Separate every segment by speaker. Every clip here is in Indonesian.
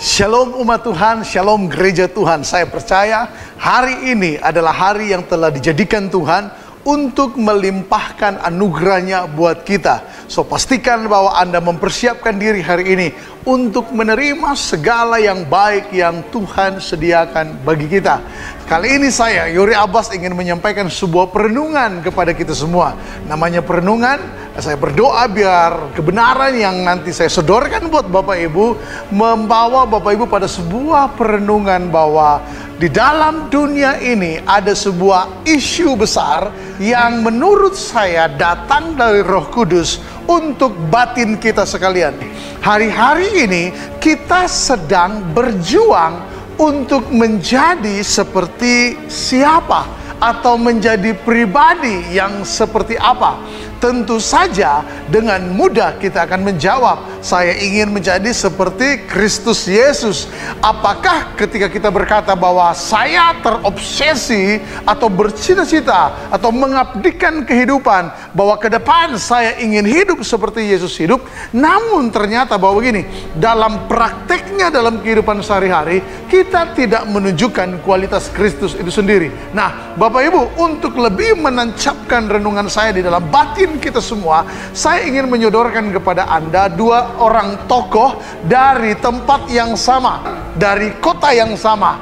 Speaker 1: Shalom umat Tuhan, shalom gereja Tuhan. Saya percaya hari ini adalah hari yang telah dijadikan Tuhan untuk melimpahkan anugerahnya buat kita. So pastikan bahwa Anda mempersiapkan diri hari ini untuk menerima segala yang baik yang Tuhan sediakan bagi kita. Kali ini saya, Yuri Abbas, ingin menyampaikan sebuah perenungan kepada kita semua. Namanya perenungan, saya berdoa biar kebenaran yang nanti saya sodorkan buat Bapak Ibu membawa Bapak Ibu pada sebuah perenungan bahwa di dalam dunia ini ada sebuah isu besar yang menurut saya datang dari Roh Kudus untuk batin kita sekalian. Hari-hari ini kita sedang berjuang untuk menjadi seperti siapa atau menjadi pribadi yang seperti apa. Tentu saja dengan mudah kita akan menjawab, saya ingin menjadi seperti Kristus Yesus. Apakah ketika kita berkata bahwa saya terobsesi atau bercita-cita atau mengabdikan kehidupan bahwa ke depan saya ingin hidup seperti Yesus hidup, namun ternyata bahwa begini, dalam prakteknya dalam kehidupan sehari-hari kita tidak menunjukkan kualitas Kristus itu sendiri. Nah, Bapak Ibu, untuk lebih menancapkan renungan saya di dalam batin kita semua, saya ingin menyodorkan kepada Anda dua orang tokoh dari tempat yang sama, dari kota yang sama.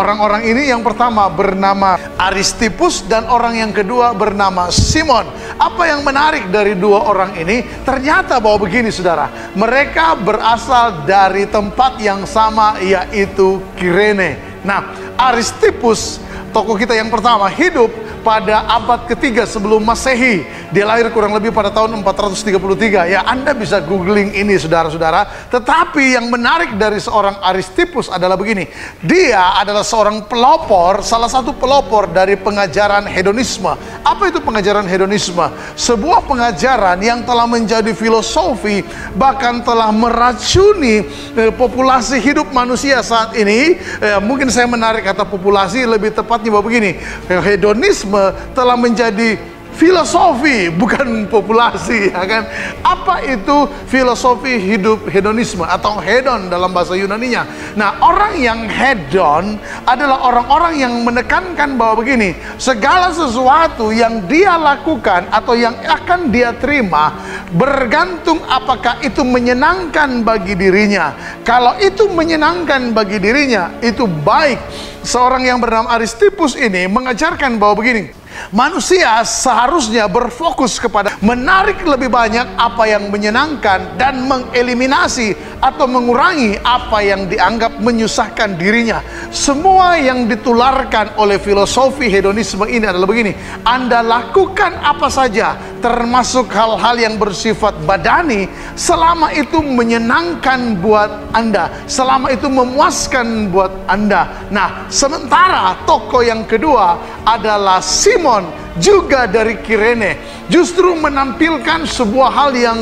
Speaker 1: Orang-orang ini yang pertama bernama Aristipus dan orang yang kedua bernama Simon. Apa yang menarik dari dua orang ini? Ternyata bahwa begini saudara, mereka berasal dari tempat yang sama, yaitu Kirene. Nah, Aristipus, tokoh kita yang pertama, hidup pada abad ketiga sebelum Masehi. Dia lahir kurang lebih pada tahun 433. Ya, Anda bisa googling ini saudara-saudara. Tetapi yang menarik dari seorang Aristipus adalah begini. Dia adalah seorang pelopor, salah satu pelopor dari pengajaran hedonisme. Apa itu pengajaran hedonisme? Sebuah pengajaran yang telah menjadi filosofi, bahkan telah meracuni populasi hidup manusia saat ini. Mungkin saya menarik kata populasi, lebih tepatnya bahwa begini, hedonisme telah menjadi filosofi, bukan populasi, ya kan? Apa itu filosofi hidup hedonisme atau hedon dalam bahasa Yunaninya? Nah, orang yang hedon adalah orang-orang yang menekankan bahwa begini, segala sesuatu yang dia lakukan atau yang akan dia terima bergantung apakah itu menyenangkan bagi dirinya. Kalau itu menyenangkan bagi dirinya, itu baik. Seorang yang bernama Aristipus ini mengajarkan bahwa begini, manusia seharusnya berfokus kepada menarik lebih banyak apa yang menyenangkan dan mengeliminasi atau mengurangi apa yang dianggap menyusahkan dirinya. Semua yang ditularkan oleh filosofi hedonisme ini adalah begini, Anda lakukan apa saja, termasuk hal-hal yang bersifat badani, selama itu menyenangkan buat Anda, selama itu memuaskan buat Anda. Nah, sementara tokoh yang kedua adalah Simon, juga dari Kirene, justru menampilkan sebuah hal yang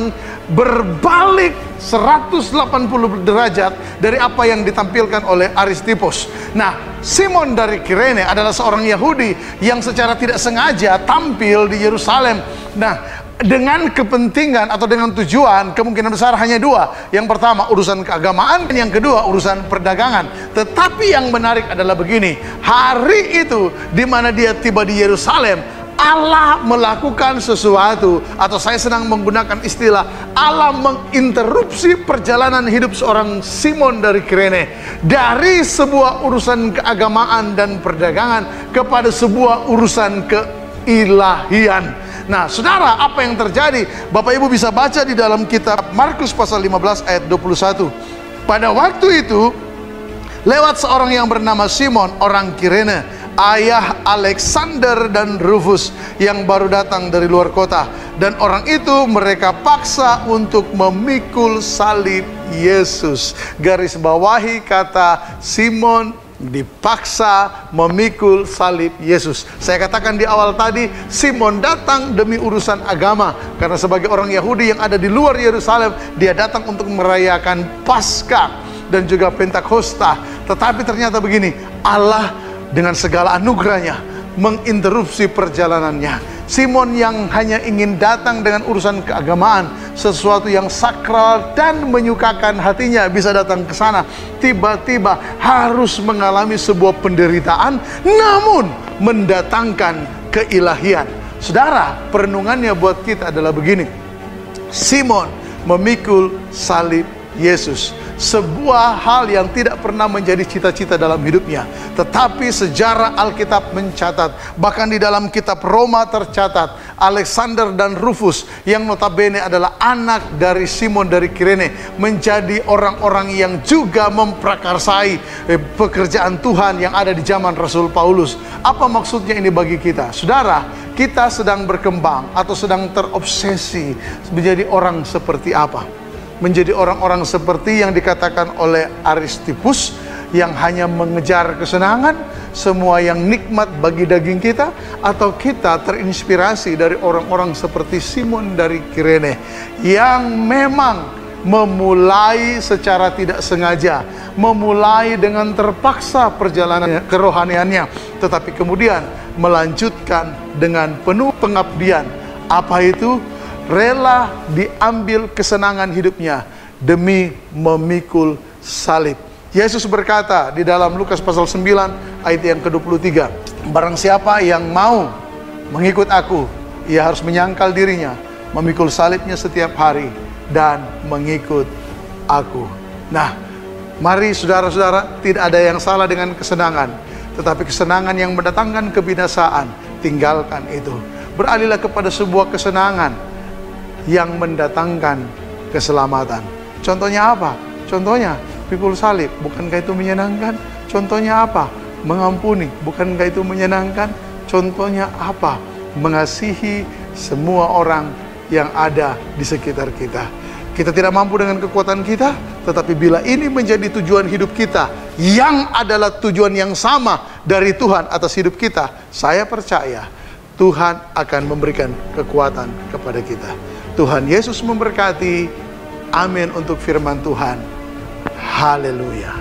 Speaker 1: berbalik 180 derajat dari apa yang ditampilkan oleh Aristipus. Nah, Simon dari Kirene adalah seorang Yahudi yang secara tidak sengaja tampil di Yerusalem. Nah, dengan kepentingan atau dengan tujuan kemungkinan besar hanya dua. Yang pertama urusan keagamaan, dan yang kedua urusan perdagangan. Tetapi yang menarik adalah begini, hari itu di mana dia tiba di Yerusalem, Allah melakukan sesuatu, atau saya senang menggunakan istilah Allah menginterupsi perjalanan hidup seorang Simon dari Kirene, dari sebuah urusan keagamaan dan perdagangan kepada sebuah urusan keilahian. Nah, saudara, apa yang terjadi? Bapak Ibu bisa baca di dalam kitab Markus pasal 15 ayat 21. Pada waktu itu, lewat seorang yang bernama Simon, orang Kirene, ayah Alexander dan Rufus, yang baru datang dari luar kota. Dan orang itu mereka paksa untuk memikul salib Yesus. Garis bawahi kata Simon dipaksa memikul salib Yesus. Saya katakan di awal tadi, Simon datang demi urusan agama. Karena sebagai orang Yahudi yang ada di luar Yerusalem, dia datang untuk merayakan Paskah dan juga Pentakosta. Tetapi ternyata begini, Allah dengan segala anugerahnya menginterupsi perjalanannya. Simon yang hanya ingin datang dengan urusan keagamaan, sesuatu yang sakral dan menyukakan hatinya, bisa datang ke sana, tiba-tiba harus mengalami sebuah penderitaan, namun mendatangkan keilahian. Saudara, perenungannya buat kita adalah begini. Simon memikul salib Yesus, sebuah hal yang tidak pernah menjadi cita-cita dalam hidupnya, tetapi sejarah Alkitab mencatat, bahkan di dalam kitab Roma tercatat, Alexander dan Rufus yang notabene adalah anak dari Simon dari Kirene menjadi orang-orang yang juga memprakarsai pekerjaan Tuhan yang ada di zaman Rasul Paulus. Apa maksudnya ini bagi kita? Saudara, kita sedang berkembang atau sedang terobsesi menjadi orang seperti apa? Menjadi orang-orang seperti yang dikatakan oleh Aristippus, yang hanya mengejar kesenangan, semua yang nikmat bagi daging kita, atau kita terinspirasi dari orang-orang seperti Simon dari Kirene yang memang memulai secara tidak sengaja, memulai dengan terpaksa perjalanan kerohaniannya, tetapi kemudian melanjutkan dengan penuh pengabdian. Apa itu? Rela diambil kesenangan hidupnya demi memikul salib. Yesus berkata di dalam Lukas pasal 9 ayat yang ke-23, barang siapa yang mau mengikut aku, ia harus menyangkal dirinya, memikul salibnya setiap hari, dan mengikut aku. Nah, mari saudara-saudara, tidak ada yang salah dengan kesenangan, tetapi kesenangan yang mendatangkan kebinasaan, tinggalkan itu. Beralihlah kepada sebuah kesenangan yang mendatangkan keselamatan. Contohnya apa? Contohnya pikul salib, bukankah itu menyenangkan? Contohnya apa? Mengampuni, bukankah itu menyenangkan? Contohnya apa? Mengasihi semua orang yang ada di sekitar kita. Kita tidak mampu dengan kekuatan kita, tetapi bila ini menjadi tujuan hidup kita, yang adalah tujuan yang sama dari Tuhan atas hidup kita, saya percaya Tuhan akan memberikan kekuatan kepada kita. Tuhan Yesus memberkati. Amin untuk firman Tuhan. Haleluya.